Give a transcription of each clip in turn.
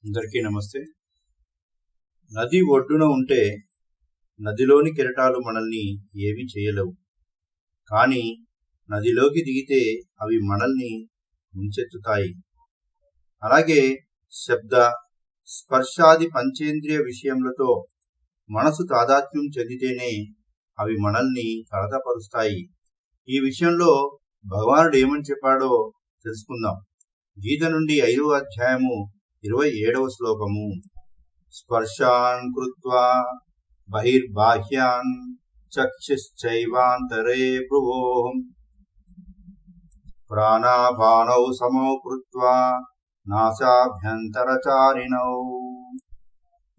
అందరికీ నమస్తే. నది ఒడ్డున ఉంటే నదిలోని కెరటాలు మనల్ని ఏమీ చేయలేవు. కానీ నదిలోకి దిగితే అవి మనల్ని ముంచెత్తుతాయి. అలాగే శబ్ద, స్పర్శాది పంచేంద్రియ విషయములతో మనసు తాదాత్మ్యం చెందితేనే అవి మనల్ని కలతపరుస్తాయి. ఈ విషయంలో భగవానుడు ఏమని చెప్పాడో తెలుసుకుందాం. గీత నుండి 5వ అధ్యాయము 27వ శ్లోకము. స్పర్శాన్ కృత్వా బహిర్బాహ్యాన్ చక్షుశ్చైవాంతరే భ్రువోః ప్రాణాపానౌ సమౌ కృత్వా నాసాభ్యంతరచారిణౌ.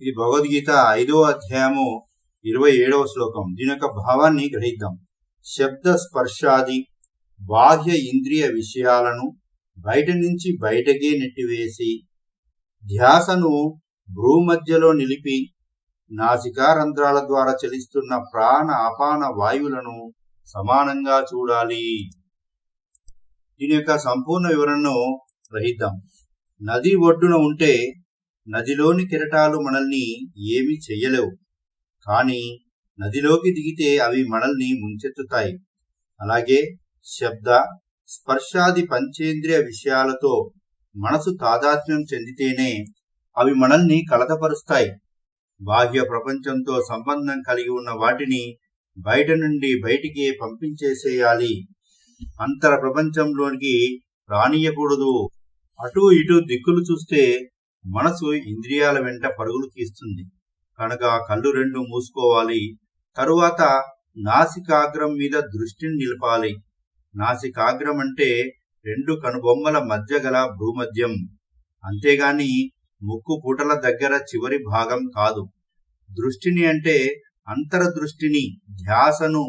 ఇది భగవద్గీత 5వ అధ్యాయము 27వ శ్లోకం. దీని యొక్క భావాన్ని గ్రహిద్దాం. శబ్ద స్పర్శాది బాహ్య ఇంద్రియ విషయాలను బయట నుంచి బయటకే నెట్టివేసి ధ్యాసను భ్రూమధ్యలో నిలిపి నాసికారంధ్రాల ద్వారా చలిస్తున్న ప్రాణ అపాన వాయువులను సమానంగా చూడాలి. దీని యొక్క సంపూర్ణ వివరణను గ్రహిద్దాం. నది ఒడ్డున ఉంటే నదిలోని కెరటాలు మనల్ని ఏమీ చెయ్యలేవు. కానీ నదిలోకి దిగితే అవి మనల్ని ముంచెత్తుతాయి. అలాగే శబ్ద, స్పర్శాది పంచేంద్రియ విషయాలతో మనసు తాదాత్మ్యం చెందితేనే అవి మనల్ని కలతపరుస్తాయి. బాహ్య ప్రపంచంతో సంబంధం కలిగి ఉన్న వాటిని బయట నుండి బయటికి పంపించేసేయాలి. అంతర ప్రపంచంలోనికి రానియకూడదు. అటు ఇటు దిక్కులు చూస్తే మనసు ఇంద్రియాల వెంట పరుగులు తీస్తుంది. కనుక కళ్ళు రెండు మూసుకోవాలి. తరువాత నాసికాగ్రం మీద దృష్టిని నిలపాలి. నాసికాగ్రం అంటే 2 కనుబొమ్మల మధ్య గల భూమధ్యం. అంతేగాని ముక్కు పుటల దగ్గర చివరి భాగం కాదు. దృష్టిని అంటే అంతరదృష్టిని, ధ్యాసను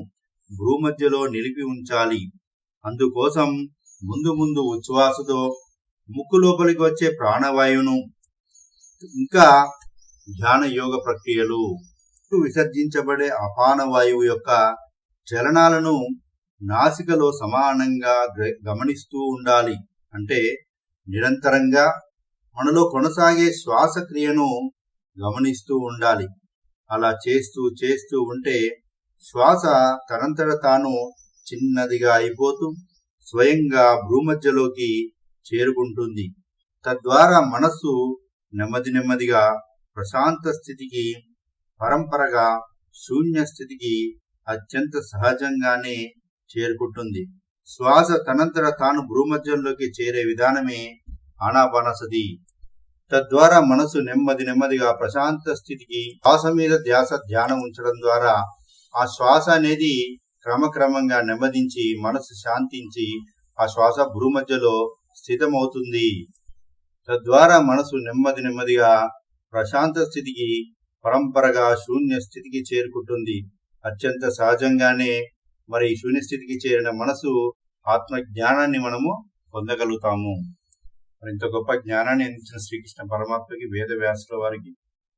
భూమధ్యలో నిలిపి ఉంచాలి. అందుకోసం ముందు ఉచ్ఛ్వాసతో ముక్కు లోపలికి వచ్చే ప్రాణవాయువును, ఇంకా ధ్యాన యోగ ప్రక్రియలు, విసర్జించబడే అపాన వాయువు యొక్క చలనాలను నాసికలో సమానంగా గమనిస్తూ ఉండాలి. అంటే నిరంతరంగా మనలో కొనసాగే శ్వాసక్రియను గమనిస్తూ ఉండాలి. అలా చేస్తూ ఉంటే శ్వాస తనంతట తాను చిన్నదిగా అయిపోతూ స్వయంగా భూమధ్యలోకి చేరుకుంటుంది. తద్వారా మనస్సు నెమ్మదిగా ప్రశాంత స్థితికి, పరంపరగా శూన్య స్థితికి అత్యంత సహజంగానే చేరుకుంటుంది. శ్వాస తనంతట తాను భూమధ్యంలోకి చేరే విధానమే ఆనాపానసతి. తద్వారా మనసు నెమ్మదిగా ప్రశాంత స్థితికి, శ్వాస మీద ధ్యానం ఉంచడం ద్వారా ఆ శ్వాస అనేది క్రమక్రమంగా నెమ్మదించి మనసు శాంతించి ఆ శ్వాస భూమధ్యలో స్థితమవుతుంది. తద్వారా మనసు నెమ్మదిగా ప్రశాంత స్థితికి, పరంపరగా శూన్య స్థితికి చేరుకుంటుంది. అత్యంత సహజంగానే మరి శూన్య స్థితికి చేరిన మనసు ఆత్మజ్ఞానాన్ని మనము పొందగలుగుతాము. మరి ఇంత గొప్ప జ్ఞానాన్ని అందించిన శ్రీకృష్ణ పరమాత్మకి, వేద వ్యాసుల వారికి,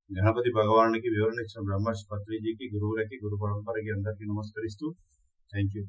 గణపతి భగవానుడికి, వివరణ ఇచ్చిన బ్రహ్మర్షి పత్రిజీకి, గురువులకి, గురు పరంపరకి అందరికీ నమస్కరిస్తూ థ్యాంక్ యూ.